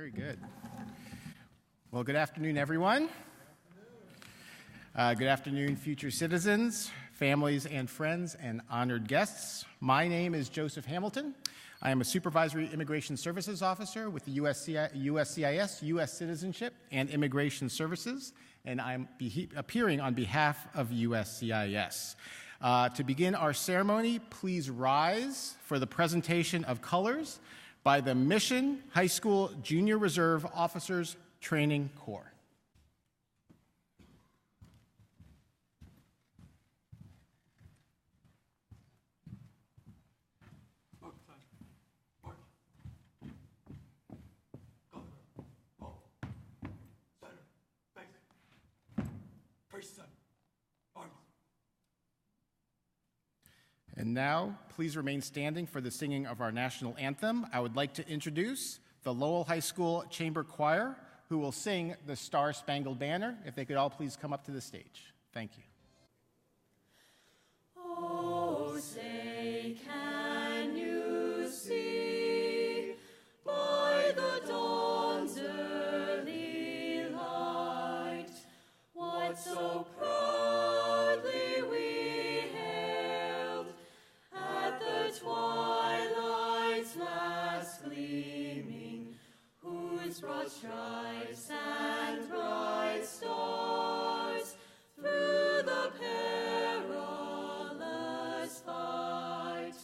Very good. Well, good afternoon, everyone. Good afternoon, future citizens, families and friends, and honored guests. My name is Joseph Hamilton. I am a Supervisory Immigration Services Officer with the USCIS, U.S. Citizenship and Immigration Services, and I'm appearing on behalf of USCIS. To begin our ceremony, please rise for the presentation of colors by the Mission High School Junior Reserve Officers Training Corps. And now, please remain standing for the singing of our national anthem. I would like to introduce the Lowell High School Chamber Choir, who will sing the Star-Spangled Banner. If they could all please come up to the stage. Thank you. Oh, say, can you see by the dawn's early light what so proudly we hailed at the twilight's last gleaming, whose broad stripes and bright stars through the perilous fight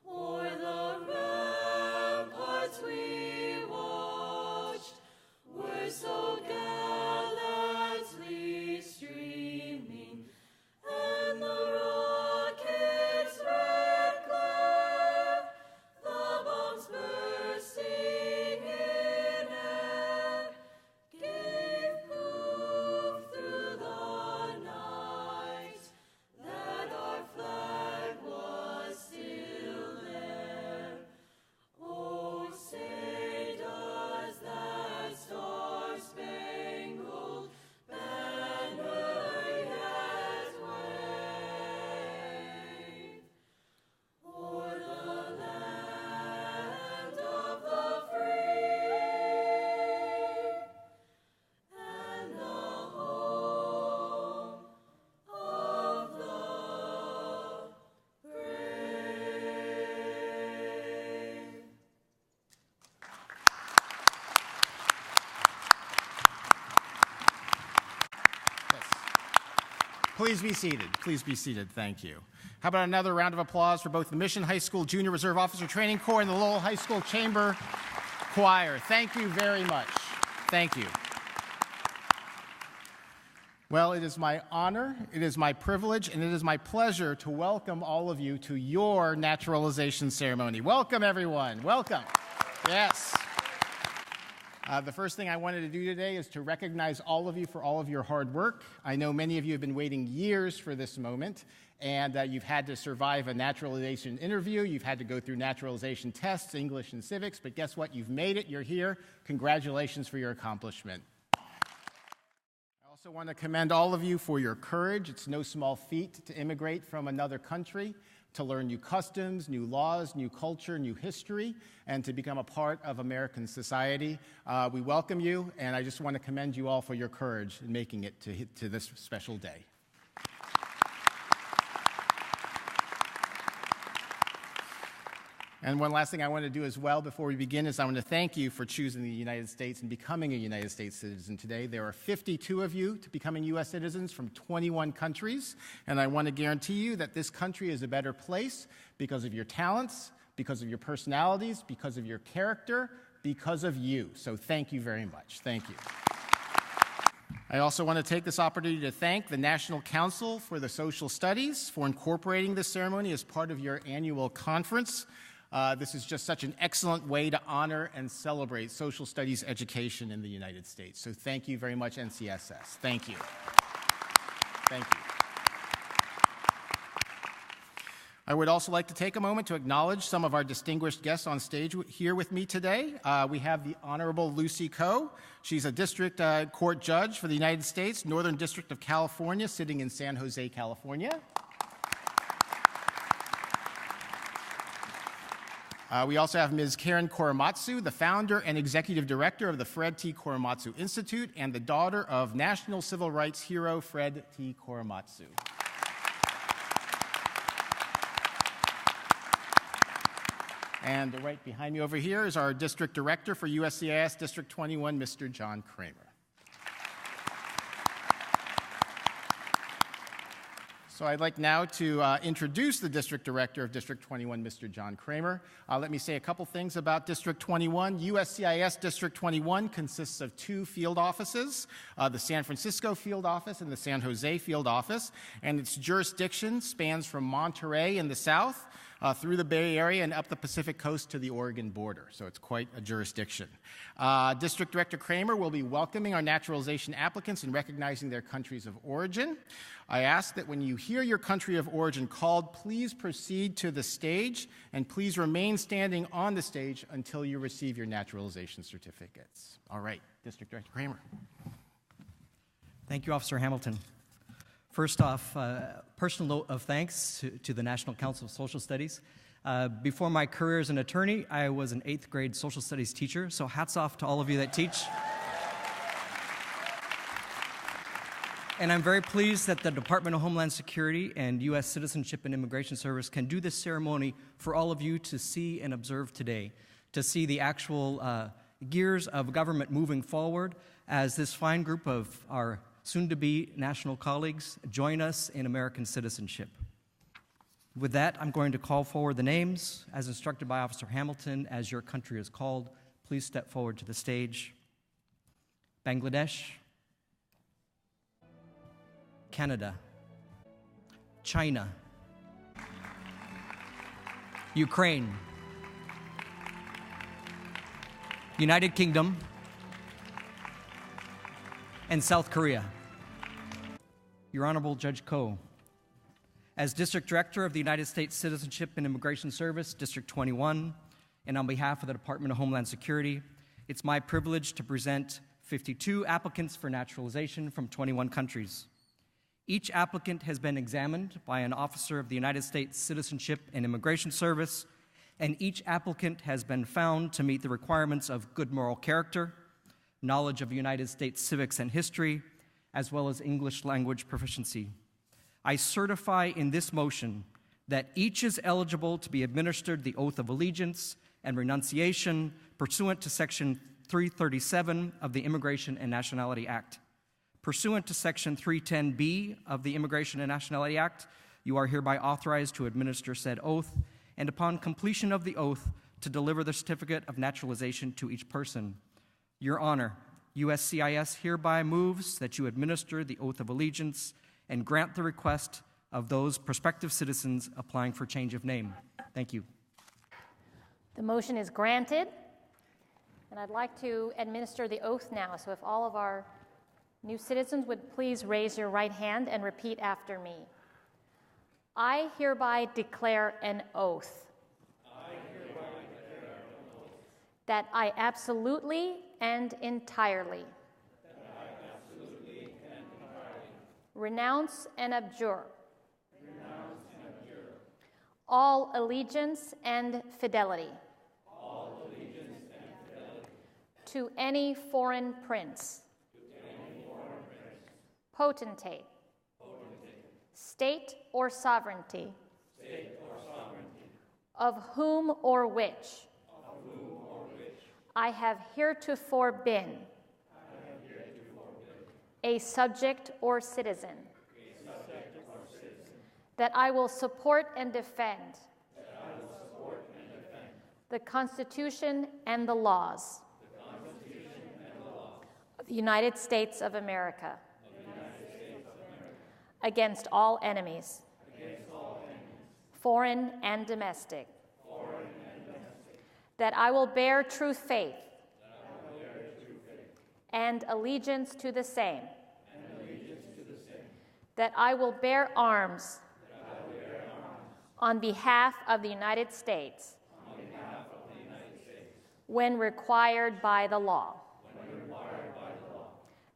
o'er the ramparts we watched were so gallantly streaming, and the rocket's red glare, the bombs bursting in air, gave proof through the night that our flag was still there. Oh, say does that star-spangled banner yet wave o'er the land of the free and the home of the brave? Yes. Please be seated. Please be seated. Thank you. How about another round of applause for both the Mission High School Junior Reserve Officer Training Corps and the Lowell High School Chamber Choir. Thank you very much. Thank you. Well, it is my honor, it is my privilege, and it is my pleasure to welcome all of you to your naturalization ceremony. Welcome, everyone. Welcome. Yes. The first thing I wanted to do today is to recognize all of you for all of your hard work. I know many of you have been waiting years for this moment, and you've had to survive a naturalization interview. You've had to go through naturalization tests, English and civics, but guess what? You've made it. You're here. Congratulations for your accomplishment. I also want to commend all of you for your courage. It's no small feat to immigrate from another country, to learn new customs, new laws, new culture, new history, and to become a part of American society. We welcome you, and I just want to commend you all for your courage in making it to this special day. And one last thing I want to do as well before we begin is I want to thank you for choosing the United States and becoming a United States citizen today. There are 52 of you to becoming U.S. citizens from 21 countries, and I want to guarantee you that this country is a better place because of your talents, because of your personalities, because of your character, because of you. So thank you very much. Thank you. I also want to take this opportunity to thank the National Council for the Social Studies for incorporating this ceremony as part of your annual conference. This is just such an excellent way to honor and celebrate social studies education in the United States. So thank you very much, NCSS. Thank you. Thank you. I would also like to take a moment to acknowledge some of our distinguished guests on stage here with me today. We have the Honorable Lucy Coe. She's a district court judge for the United States, Northern District of California, sitting in San Jose, California. We also have Ms. Karen Korematsu, the founder and executive director of the Fred T. Korematsu Institute and the daughter of national civil rights hero Fred T. Korematsu. And right behind me over here is our district director for USCIS District 21, Mr. John Kramer. So I'd like now to introduce the District Director of District 21, Mr. John Kramer. Let me say a couple things about District 21. USCIS District 21 consists of 2 field offices, the San Francisco Field Office and the San Jose Field Office, and its jurisdiction spans from Monterey in the south through the Bay Area and up the Pacific coast to the Oregon border, so it's quite a jurisdiction. District Director Kramer will be welcoming our naturalization applicants and recognizing their countries of origin. I ask that when you hear your country of origin called, please proceed to the stage and please remain standing on the stage until you receive your naturalization certificates. All right, District Director Kramer. Thank you, Officer Hamilton. First off, personal note of thanks to the National Council of Social Studies. Before my career as an attorney, I was an 8th grade social studies teacher, so hats off to all of you that teach. And I'm very pleased that the Department of Homeland Security and U.S. Citizenship and Immigration Service can do this ceremony for all of you to see and observe today, to see the actual gears of government moving forward as this fine group of our soon-to-be national colleagues join us in American citizenship. With that, I'm going to call forward the names as instructed by Officer Hamilton. As your country is called, please step forward to the stage. Bangladesh, Canada, China, Ukraine, United Kingdom, and South Korea. Your Honorable Judge Koh, as District Director of the United States Citizenship and Immigration Service, District 21, and on behalf of the Department of Homeland Security, it's my privilege to present 52 applicants for naturalization from 21 countries. Each applicant has been examined by an officer of the United States Citizenship and Immigration Service, and each applicant has been found to meet the requirements of good moral character, knowledge of United States civics and history, as well as English language proficiency. I certify in this motion that each is eligible to be administered the oath of allegiance and renunciation pursuant to Section 337 of the Immigration and Nationality Act. Pursuant to Section 310B of the Immigration and Nationality Act, you are hereby authorized to administer said oath, and upon completion of the oath, to deliver the certificate of naturalization to each person. Your Honor, USCIS hereby moves that you administer the oath of allegiance and grant the request of those prospective citizens applying for change of name. Thank you. The motion is granted, and I'd like to administer the oath now. So if all of our new citizens would please raise your right hand and repeat after me. I hereby declare an oath. That I absolutely and entirely renounce and abjure all allegiance and fidelity to any foreign prince, potentate, state or sovereignty, of whom or which I have heretofore been a subject or citizen, that I will support and defend the Constitution and the laws of the United States of America against all enemies, foreign and domestic, that I will bear true faith and allegiance to the same, that I will bear arms on behalf of the United States when required by the law,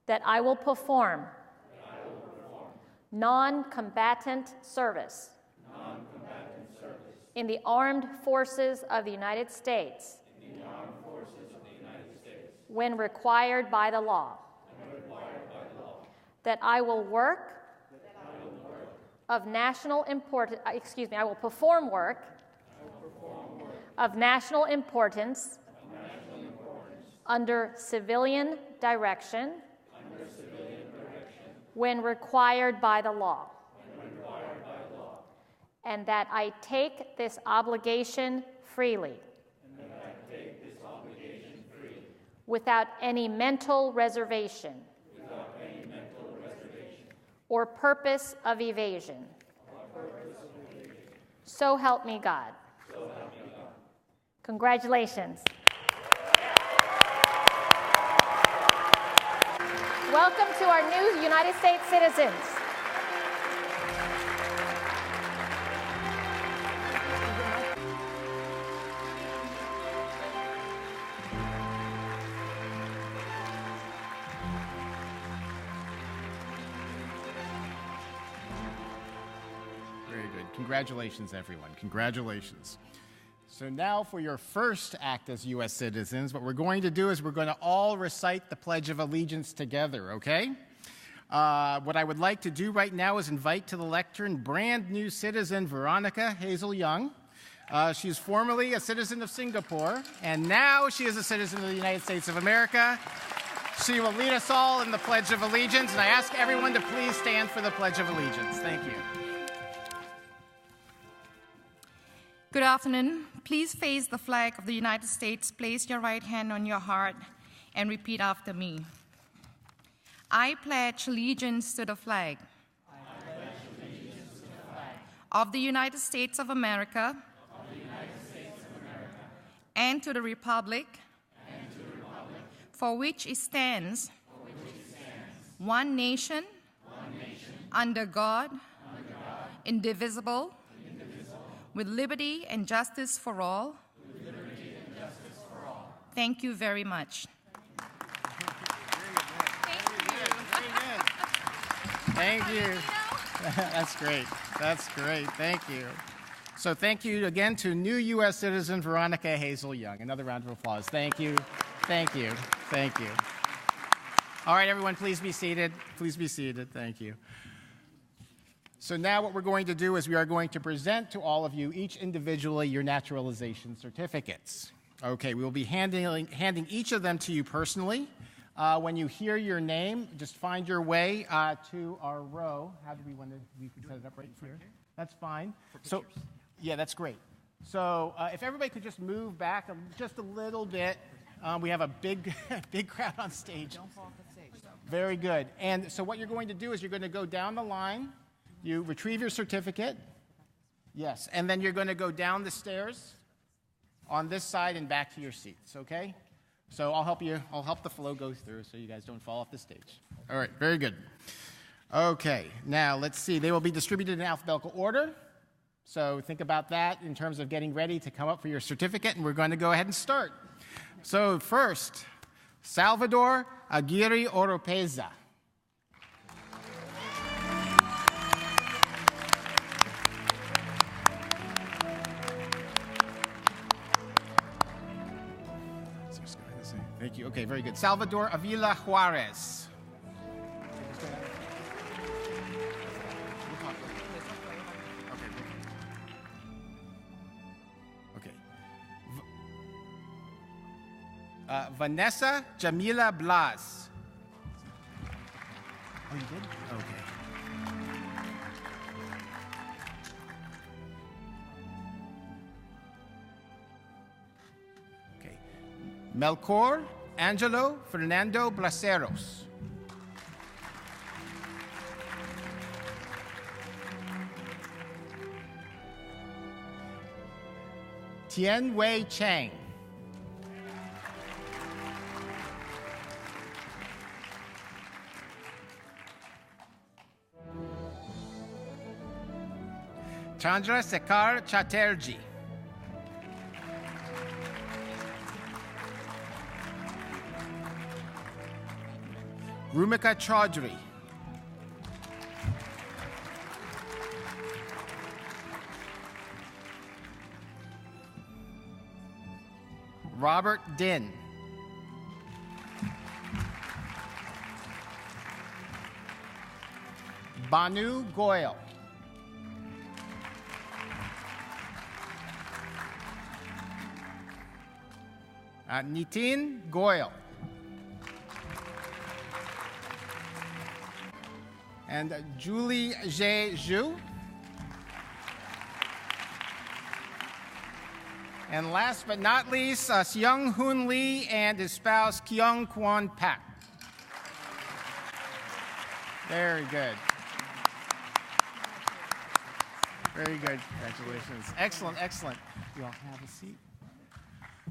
that I will perform non-combatant service in the armed forces of the United States when required by the law. That I will work of national importance, I will perform work of national importance under civilian direction when required by the law. And that I take this obligation freely. Without any mental reservation. Or purpose of evasion. So help me God. Congratulations. Welcome to our new United States citizens. Very good. Congratulations, everyone. Congratulations. So now for your first act as U.S. citizens, what we're going to do is we're going to all recite the Pledge of Allegiance together, okay? What I would like to do right now is invite to the lectern brand new citizen Veronica Hazel Young. She's formerly a citizen of Singapore, and now she is a citizen of the United States of America. She will lead us all in the Pledge of Allegiance, and I ask everyone to please stand for the Pledge of Allegiance. Thank you. Good afternoon. Please face the flag of the United States. Place your right hand on your heart and repeat after me. I pledge allegiance to the flag of the United States of America and to the republic for which it stands, one nation, under God, indivisible, with liberty and justice for all. Thank you very much. Thank you. That's great. That's great. Thank you. So thank you again to new U.S. citizen Veronica Hazel Young. Another round of applause. Thank you. Thank you. Thank you. All right, everyone, please be seated. Please be seated. Thank you. So now what we're going to do is we are going to present to all of you, each individually, your naturalization certificates. Okay, we will be handing each of them to you personally. When you hear your name, just find your way to our row. How do we want to, we can set it up right here? That's fine. So, yeah, that's great. So if everybody could just move back just a little bit. We have a big, big crowd on stage. Don't fall off the stage. Very good. And so what you're going to do is you're going to go down the line. You retrieve your certificate. Yes. And then you're going to go down the stairs on this side and back to your seats, okay? So I'll help you. I'll help the flow go through so you guys don't fall off the stage. All right. Very good. Okay. Now, let's see. They will be distributed in alphabetical order. So think about that in terms of getting ready to come up for your certificate, and we're going to go ahead and start. So first, Salvador Aguirre Oropeza. Thank you. Okay, very good. Salvador Avila Juarez. Okay. Vanessa Jamila Blas. Oh, you did? Okay. Melchor Angelo Fernando Blaseros. Tien Wei Chang. Chandra Sekar Chatterjee. Rumika Chaudhry. Robert Din. Banu Goyal. Nitin Goyal. And Julie J. Zhu. And last but not least, Seung Hoon Lee and his spouse, Kyung Kwon Pak. Very good. Very good. Congratulations. Excellent, excellent. You all have a seat.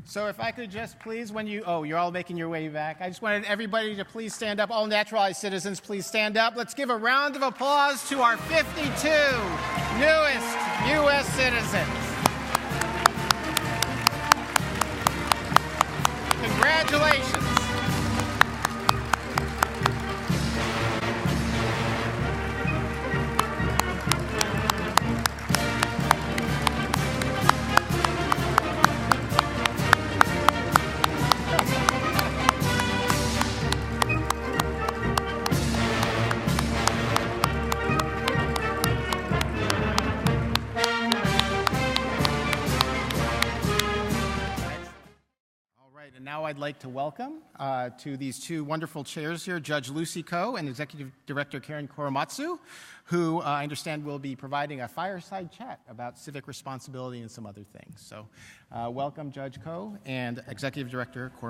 So if I could just please, you're all making your way back. I just wanted everybody to please stand up. All naturalized citizens, please stand up. Let's give a round of applause to our 52 newest U.S. citizens. Congratulations. And now I'd like to welcome to these two wonderful chairs here, Judge Lucy Ko and Executive Director Karen Korematsu, who I understand will be providing a fireside chat about civic responsibility and some other things. So welcome, Judge Ko and Executive Director Korematsu.